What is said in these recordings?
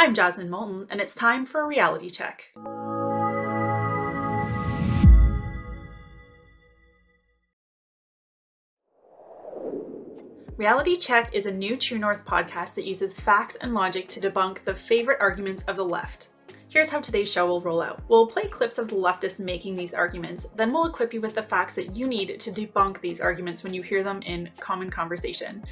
I'm Jasmine Moulton, and it's time for a reality check. Reality Check is a new True North podcast that uses facts and logic to debunk the favorite arguments of the left. Here's how today's show will roll out. We'll play clips of the leftists making these arguments, then we'll equip you with the facts that you need to debunk these arguments when you hear them in common conversation.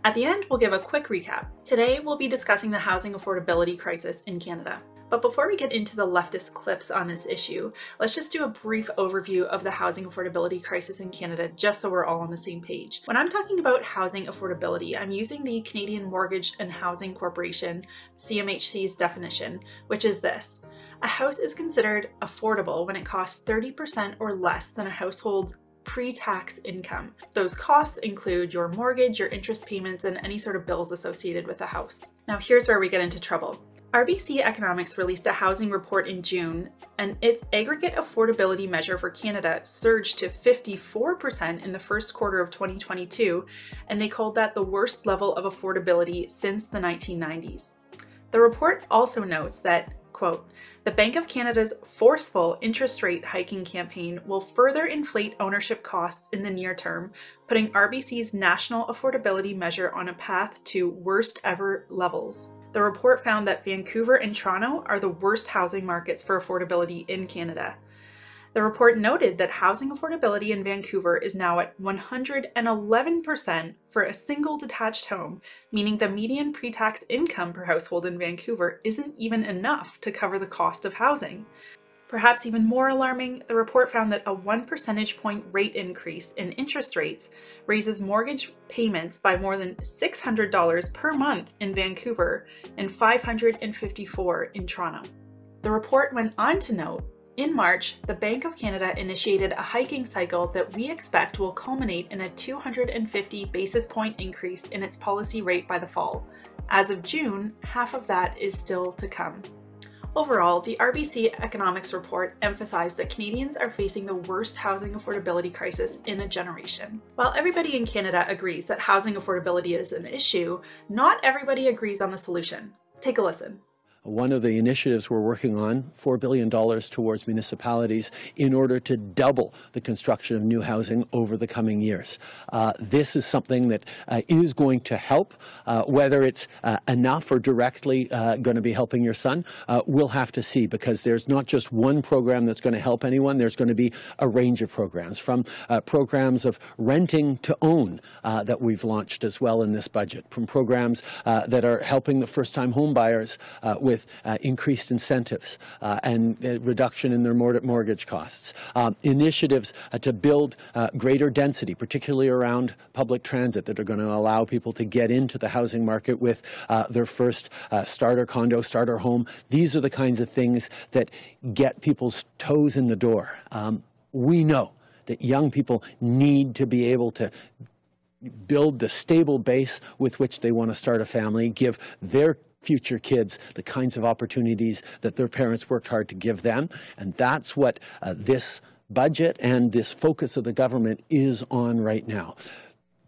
At the end, we'll give a quick recap. Today, we'll be discussing the housing affordability crisis in Canada. But before we get into the leftist clips on this issue, let's just do a brief overview of the housing affordability crisis in Canada, just so we're all on the same page. When I'm talking about housing affordability, I'm using the Canadian Mortgage and Housing Corporation, CMHC's definition, which is this. A house is considered affordable when it costs 30% or less than a household's pre-tax income. Those costs include your mortgage, your interest payments, and any sort of bills associated with a house. Now here's where we get into trouble. RBC Economics released a housing report in June, and its aggregate affordability measure for Canada surged to 54% in the first quarter of 2022, and they called that the worst level of affordability since the 1990s. The report also notes that, quote, the Bank of Canada's forceful interest rate hiking campaign will further inflate ownership costs in the near term, putting RBC's national affordability measure on a path to worst ever levels. The report found that Vancouver and Toronto are the worst housing markets for affordability in Canada. The report noted that housing affordability in Vancouver is now at 111% for a single detached home, meaning the median pre-tax income per household in Vancouver isn't even enough to cover the cost of housing. Perhaps even more alarming, the report found that a 1 percentage point rate increase in interest rates raises mortgage payments by more than $600 per month in Vancouver and $554 in Toronto. The report went on to note, in March, the Bank of Canada initiated a hiking cycle that we expect will culminate in a 250 basis point increase in its policy rate by the fall. As of June, half of that is still to come. Overall, the RBC Economics report emphasized that Canadians are facing the worst housing affordability crisis in a generation. While everybody in Canada agrees that housing affordability is an issue, not everybody agrees on the solution. Take a listen. One of the initiatives we're working on, $4 billion towards municipalities in order to double the construction of new housing over the coming years. This is something that is going to help. Whether it's enough or directly going to be helping your son, we'll have to see, because there's not just one program that's going to help anyone. There's going to be a range of programs, from programs of renting to own that we've launched as well in this budget, from programs that are helping the first-time home buyers with increased incentives and reduction in their mortgage costs. Initiatives to build greater density, particularly around public transit, that are going to allow people to get into the housing market with their first starter condo, starter home. These are the kinds of things that get people's toes in the door. We know that young people need to be able to build the stable base with which they want to start a family, give their future kids the kinds of opportunities that their parents worked hard to give them. And that's what this budget and this focus of the government is on right now.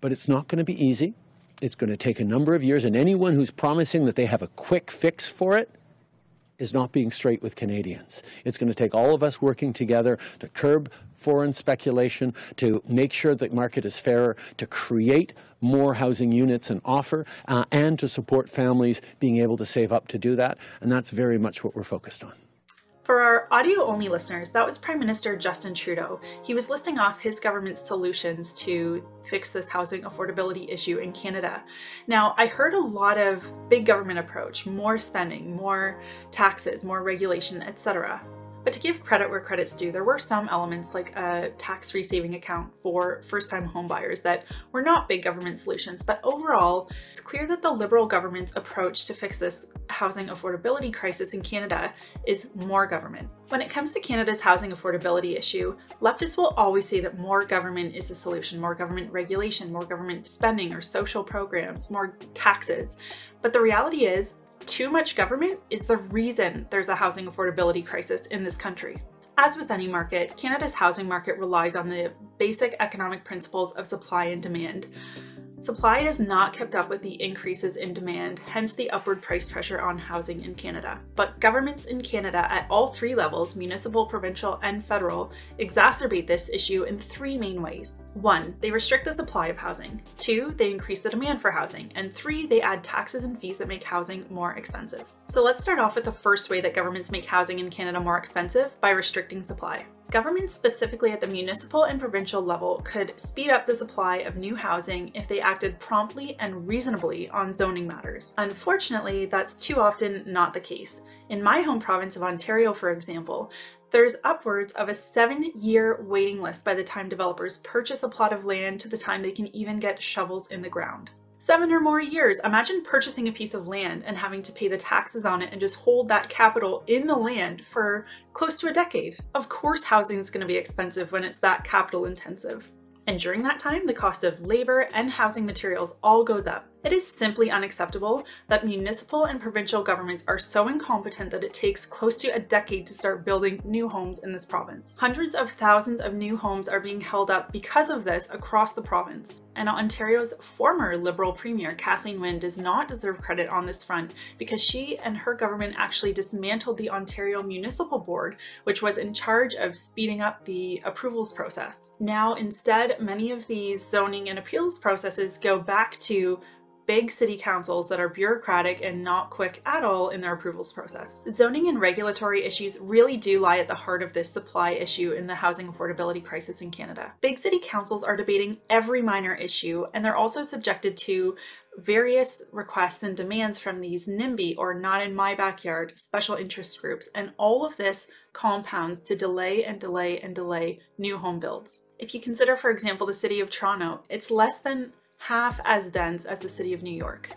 But it's not going to be easy. It's going to take a number of years, and anyone who's promising that they have a quick fix for it is not being straight with Canadians. It's going to take all of us working together to curb foreign speculation, to make sure the market is fairer, to create more housing units and offer, and to support families being able to save up to do that. And that's very much what we're focused on. For our audio-only listeners, that was Prime Minister Justin Trudeau. He was listing off his government's solutions to fix this housing affordability issue in Canada. Now, I heard a lot of big government approach, more spending, more taxes, more regulation, etc. But to give credit where credit's due, there were some elements like a tax-free saving account for first-time homebuyers that were not big government solutions. But overall, it's clear that the Liberal government's approach to fix this housing affordability crisis in Canada is more government. When it comes to Canada's housing affordability issue, leftists will always say that more government is the solution, more government regulation, more government spending or social programs, more taxes. But the reality is, too much government is the reason there's a housing affordability crisis in this country. As with any market, Canada's housing market relies on the basic economic principles of supply and demand. Supply has not kept up with the increases in demand, hence the upward price pressure on housing in Canada. But governments in Canada at all three levels, municipal, provincial, and federal, exacerbate this issue in three main ways. 1, they restrict the supply of housing. 2, they increase the demand for housing. And 3, they add taxes and fees that make housing more expensive. So let's start off with the first way that governments make housing in Canada more expensive, by restricting supply. Governments, specifically at the municipal and provincial level, could speed up the supply of new housing if they acted promptly and reasonably on zoning matters. Unfortunately, that's too often not the case. In my home province of Ontario, for example, there's upwards of a 7-year waiting list by the time developers purchase a plot of land to the time they can even get shovels in the ground. 7 or more years. Imagine purchasing a piece of land and having to pay the taxes on it and just hold that capital in the land for close to a decade. Of course, housing is going to be expensive when it's that capital intensive. And during that time, the cost of labor and housing materials all goes up. It is simply unacceptable that municipal and provincial governments are so incompetent that it takes close to a decade to start building new homes in this province. Hundreds of thousands of new homes are being held up because of this across the province. And Ontario's former Liberal Premier, Kathleen Wynne, does not deserve credit on this front because she and her government actually dismantled the Ontario Municipal Board, which was in charge of speeding up the approvals process. Now, instead, many of these zoning and appeals processes go back to big city councils that are bureaucratic and not quick at all in their approvals process. Zoning and regulatory issues really do lie at the heart of this supply issue in the housing affordability crisis in Canada. Big city councils are debating every minor issue, and they're also subjected to various requests and demands from these NIMBY, or not in my backyard, special interest groups, and all of this compounds to delay and delay and delay new home builds. If you consider, for example, the city of Toronto, it's less than half as dense as the city of New York.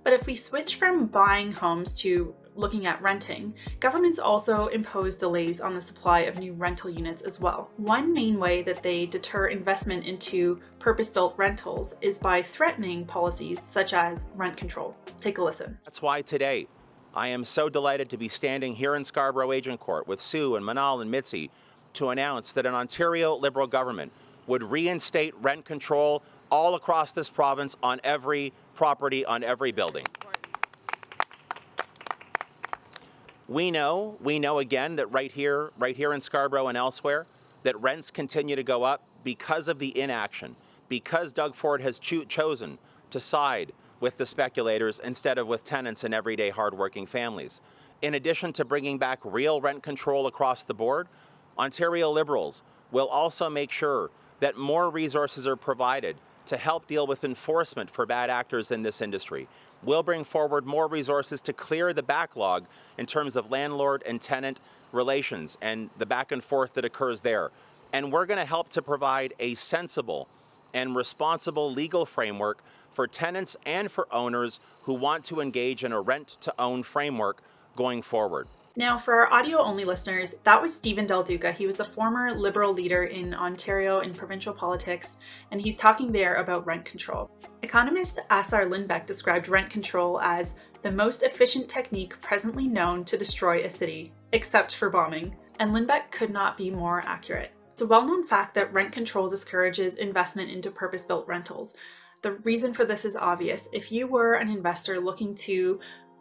But if we switch from buying homes to looking at renting, governments also impose delays on the supply of new rental units as well. One main way that they deter investment into purpose-built rentals is by threatening policies such as rent control. Take a listen. That's why today I am so delighted to be standing here in Scarborough Agincourt with Sue and Manal and Mitzi to announce that an Ontario Liberal government would reinstate rent control all across this province on every property, on every building. We know again that right here in Scarborough and elsewhere, that rents continue to go up because of the inaction, because Doug Ford has chosen to side with the speculators instead of with tenants and everyday hardworking families. In addition to bringing back real rent control across the board, Ontario Liberals will also make sure that more resources are provided to help deal with enforcement for bad actors in this industry. We'll bring forward more resources to clear the backlog in terms of landlord and tenant relations and the back and forth that occurs there. And we're going to help to provide a sensible and responsible legal framework for tenants and for owners who want to engage in a rent-to-own framework going forward. Now, for our audio-only listeners, that was Stephen Del Duca. He was the former Liberal leader in Ontario in provincial politics, and he's talking there about rent control. Economist Assar Lindbeck described rent control as the most efficient technique presently known to destroy a city, except for bombing. And Lindbeck could not be more accurate. It's a well-known fact that rent control discourages investment into purpose-built rentals. The reason for this is obvious. If you were an investor looking to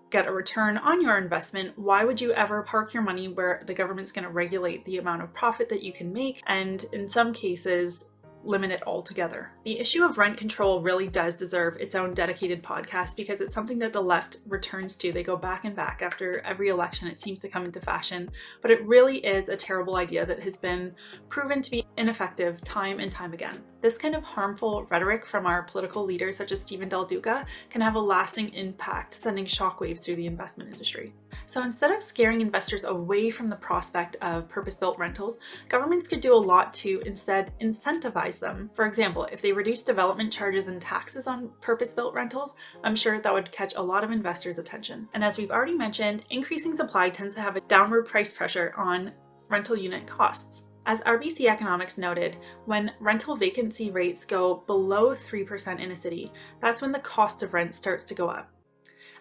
get a return on your investment, why would you ever park your money where the government's going to regulate the amount of profit that you can make, and in some cases limit it altogether? The issue of rent control really does deserve its own dedicated podcast because it's something that the left returns to. They go back and back after every election. It seems to come into fashion, but it really is a terrible idea that has been proven to be ineffective time and time again. This kind of harmful rhetoric from our political leaders such as Stephen Del Duca can have a lasting impact, sending shockwaves through the investment industry. So instead of scaring investors away from the prospect of purpose-built rentals, governments could do a lot to instead incentivize them. For example, if they reduce development charges and taxes on purpose-built rentals, I'm sure that would catch a lot of investors' attention. And as we've already mentioned, increasing supply tends to have a downward price pressure on rental unit costs. As RBC Economics noted, when rental vacancy rates go below 3% in a city, that's when the cost of rent starts to go up.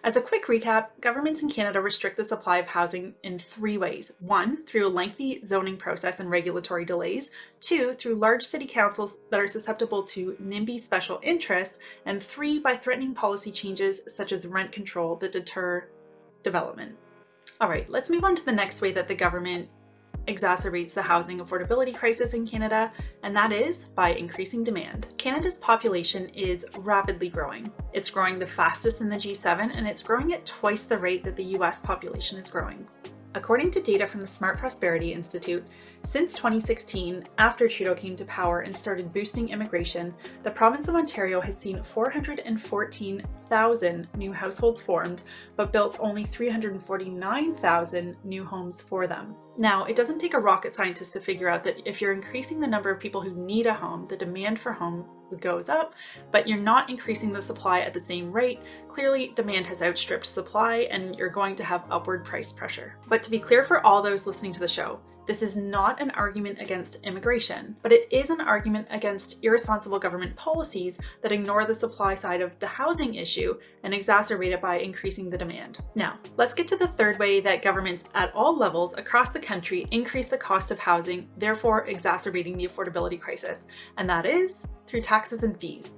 As a quick recap, governments in Canada restrict the supply of housing in 3 ways. 1, through a lengthy zoning process and regulatory delays. 2, through large city councils that are susceptible to NIMBY special interests. And 3, by threatening policy changes such as rent control that deter development. All right, let's move on to the next way that the government exacerbates the housing affordability crisis in Canada, and that is by increasing demand. Canada's population is rapidly growing. It's growing the fastest in the G7, and it's growing at twice the rate that the US population is growing. According to data from the Smart Prosperity Institute, since 2016, after Trudeau came to power and started boosting immigration, the province of Ontario has seen 414,000 new households formed, but built only 349,000 new homes for them. Now, it doesn't take a rocket scientist to figure out that if you're increasing the number of people who need a home, the demand for homes goes up, but you're not increasing the supply at the same rate. Clearly, demand has outstripped supply, and you're going to have upward price pressure. But to be clear for all those listening to the show, this is not an argument against immigration, but it is an argument against irresponsible government policies that ignore the supply side of the housing issue and exacerbate it by increasing the demand. Now, let's get to the third way that governments at all levels across the country increase the cost of housing, therefore exacerbating the affordability crisis, and that is through taxes and fees.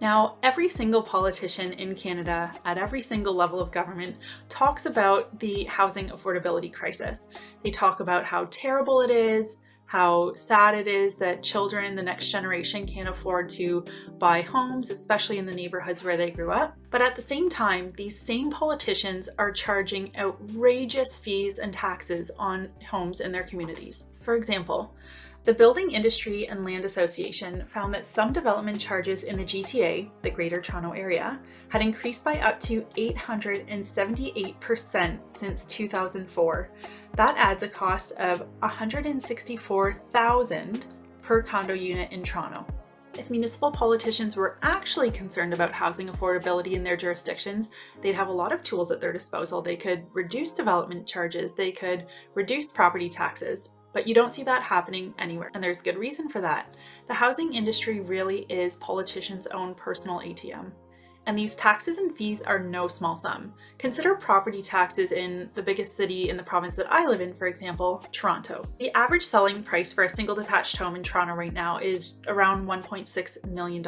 Now, every single politician in Canada at every single level of government talks about the housing affordability crisis. They talk about how terrible it is, how sad it is that children, the next generation, can't afford to buy homes, especially in the neighborhoods where they grew up. But at the same time, these same politicians are charging outrageous fees and taxes on homes in their communities. For example, the Building Industry and Land Association found that some development charges in the GTA, the Greater Toronto Area, had increased by up to 878% since 2004. That adds a cost of $164,000 per condo unit in Toronto. If municipal politicians were actually concerned about housing affordability in their jurisdictions, they'd have a lot of tools at their disposal. They could reduce development charges, they could reduce property taxes. But you don't see that happening anywhere, and there's good reason for that. The housing industry really is politicians' own personal ATM. And these taxes and fees are no small sum. Consider property taxes in the biggest city in the province that I live in, for example, Toronto. The average selling price for a single detached home in Toronto right now is around $1.6 million.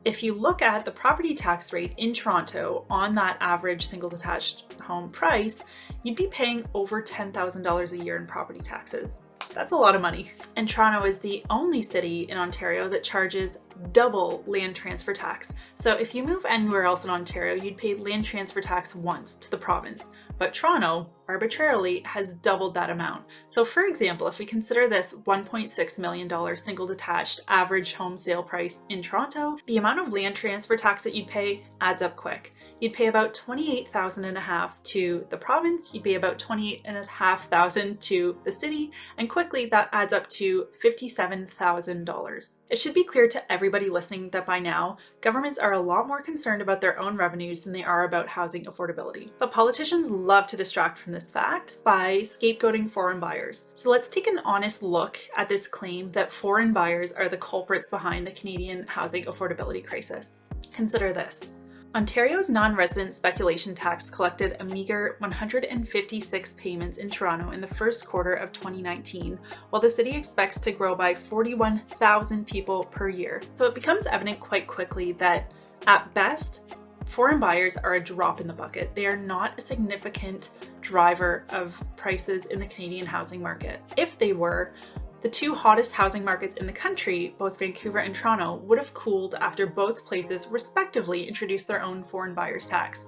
If you look at the property tax rate in Toronto on that average single detached home price, you'd be paying over $10,000 a year in property taxes. That's a lot of money. And Toronto is the only city in Ontario that charges double land transfer tax. So if you move anywhere else in Ontario, you'd pay land transfer tax once to the province. But Toronto, arbitrarily, has doubled that amount. So for example, if we consider this $1.6 million single detached average home sale price in Toronto, the amount of land transfer tax that you'd pay adds up quick. You'd pay about $28,500 to the province, you'd pay about $28,500 to the city, and quickly that adds up to $57,000. It should be clear to everybody listening that by now, governments are a lot more concerned about their own revenues than they are about housing affordability. But politicians love to distract from this fact by scapegoating foreign buyers. So let's take an honest look at this claim that foreign buyers are the culprits behind the Canadian housing affordability crisis. Consider this. Ontario's non-resident speculation tax collected a meager 156 payments in Toronto in the first quarter of 2019, while the city expects to grow by 41,000 people per year. So it becomes evident quite quickly that, at best, foreign buyers are a drop in the bucket. They are not a significant driver of prices in the Canadian housing market. If they were, the two hottest housing markets in the country, both Vancouver and Toronto, would have cooled after both places respectively introduced their own foreign buyers tax.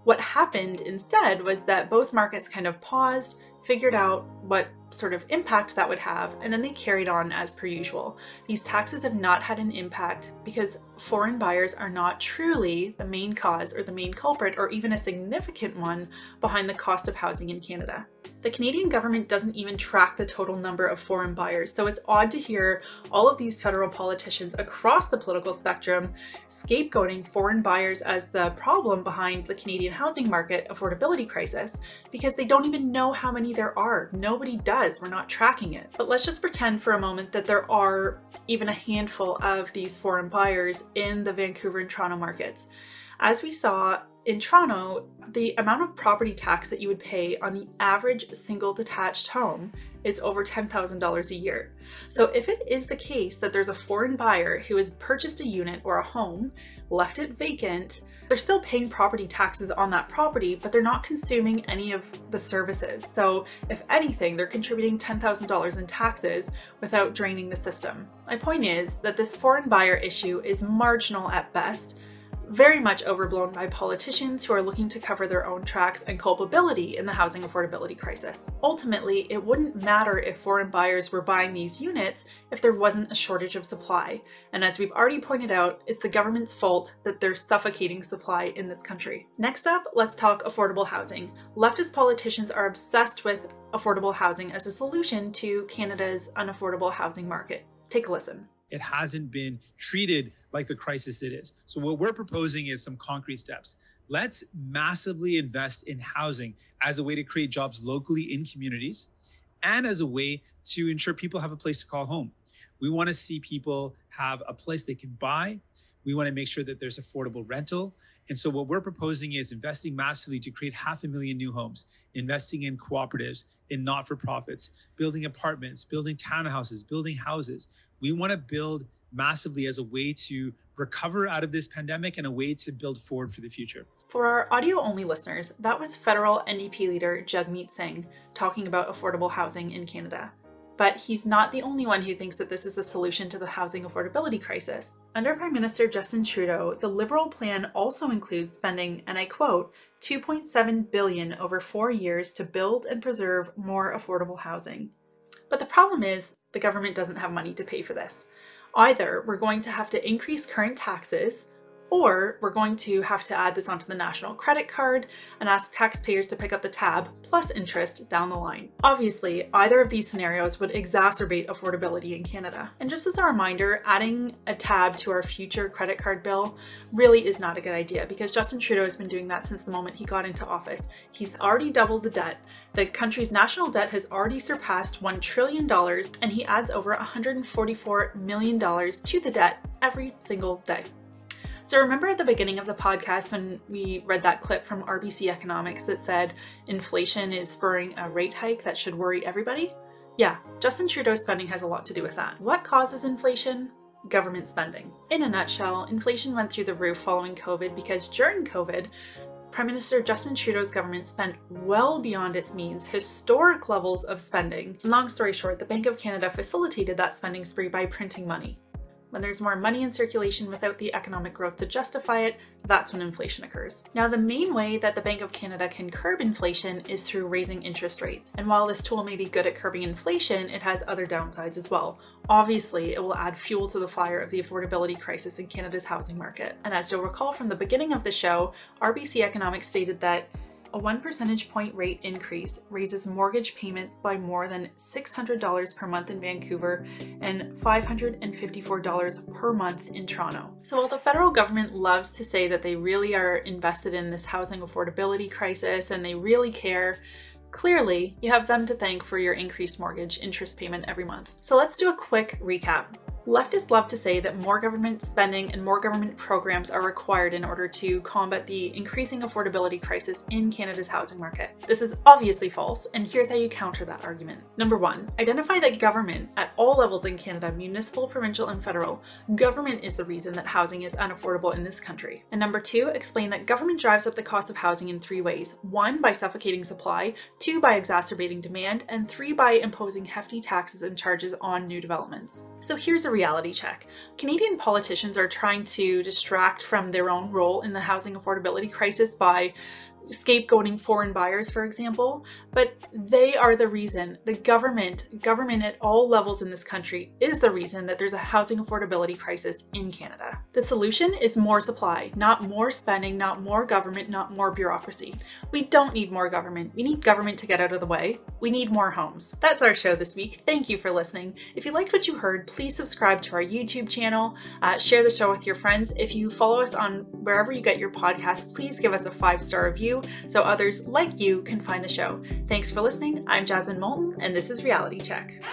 What happened instead was that both markets kind of paused, figured out what sort of impact that would have, and then they carried on as per usual. These taxes have not had an impact because foreign buyers are not truly the main cause or the main culprit or even a significant one behind the cost of housing in Canada. The Canadian government doesn't even track the total number of foreign buyers, so it's odd to hear all of these federal politicians across the political spectrum scapegoating foreign buyers as the problem behind the Canadian housing market affordability crisis because they don't even know how many there are. Nobody does. We're not tracking it. But let's just pretend for a moment that there are even a handful of these foreign buyers in the Vancouver and Toronto markets. As we saw in Toronto, the amount of property tax that you would pay on the average single detached home is over $10,000 a year. So if it is the case that there's a foreign buyer who has purchased a unit or a home, left it vacant, they're still paying property taxes on that property, but they're not consuming any of the services. So if anything, they're contributing $10,000 in taxes without draining the system. My point is that this foreign buyer issue is marginal at best, very much overblown by politicians who are looking to cover their own tracks and culpability in the housing affordability crisis. Ultimately, it wouldn't matter if foreign buyers were buying these units if there wasn't a shortage of supply. And as we've already pointed out, it's the government's fault that there's suffocating supply in this country. Next up, let's talk affordable housing. Leftist politicians are obsessed with affordable housing as a solution to Canada's unaffordable housing market. Take a listen. It hasn't been treated like the crisis it is. So what we're proposing is some concrete steps. Let's massively invest in housing as a way to create jobs locally in communities and as a way to ensure people have a place to call home. We want to see people have a place they can buy. We want to make sure that there's affordable rental. And so what we're proposing is investing massively to create 500,000 new homes, investing in cooperatives, in not-for-profits, building apartments, building townhouses, building houses. We want to build massively as a way to recover out of this pandemic and a way to build forward for the future. For our audio-only listeners, that was federal NDP leader Jagmeet Singh talking about affordable housing in Canada. But he's not the only one who thinks that this is a solution to the housing affordability crisis. Under Prime Minister Justin Trudeau, the Liberal plan also includes spending, and I quote, $2.7 billion over 4 years to build and preserve more affordable housing. But the problem is, the government doesn't have money to pay for this. Either we're going to have to increase current taxes, or we're going to have to add this onto the national credit card and ask taxpayers to pick up the tab plus interest down the line. Obviously, either of these scenarios would exacerbate affordability in Canada. And just as a reminder, adding a tab to our future credit card bill really is not a good idea because Justin Trudeau has been doing that since the moment he got into office. He's already doubled the debt. The country's national debt has already surpassed $1 trillion, and he adds over $144 million to the debt every single day. So remember at the beginning of the podcast when we read that clip from RBC Economics that said inflation is spurring a rate hike that should worry everybody? Yeah, Justin Trudeau's spending has a lot to do with that. What causes inflation? Government spending. In a nutshell, inflation went through the roof following COVID because during COVID, Prime Minister Justin Trudeau's government spent well beyond its means, historic levels of spending. Long story short, the Bank of Canada facilitated that spending spree by printing money. When there's more money in circulation without the economic growth to justify it, that's when inflation occurs. Now, the main way that the Bank of Canada can curb inflation is through raising interest rates. And while this tool may be good at curbing inflation, it has other downsides as well. Obviously, it will add fuel to the fire of the affordability crisis in Canada's housing market. And as you'll recall from the beginning of the show, RBC Economics stated that a 1 percentage point rate increase raises mortgage payments by more than $600 per month in Vancouver and $554 per month in Toronto. So while the federal government loves to say that they really are invested in this housing affordability crisis and they really care, clearly you have them to thank for your increased mortgage interest payment every month. So let's do a quick recap. Leftists love to say that more government spending and more government programs are required in order to combat the increasing affordability crisis in Canada's housing market. This is obviously false, and here's how you counter that argument. Number one, identify that government at all levels in Canada, municipal, provincial, and federal, government is the reason that housing is unaffordable in this country. And number two, explain that government drives up the cost of housing in 3 ways. 1, by suffocating supply, 2, by exacerbating demand, and 3, by imposing hefty taxes and charges on new developments. So here's a reality check. Canadian politicians are trying to distract from their own role in the housing affordability crisis by scapegoating foreign buyers, for example, but they are the reason. The government at all levels in this country is the reason that there's a housing affordability crisis in Canada. The solution is more supply, not more spending, not more government, not more bureaucracy. We don't need more government. We need government to get out of the way. We need more homes. That's our show this week. Thank you for listening. If you liked what you heard, please subscribe to our YouTube channel, share the show with your friends. If you follow us on wherever you get your podcasts, please give us a 5-star review so others like you can find the show. Thanks for listening. I'm Jasmine Moulton, and this is Reality Check.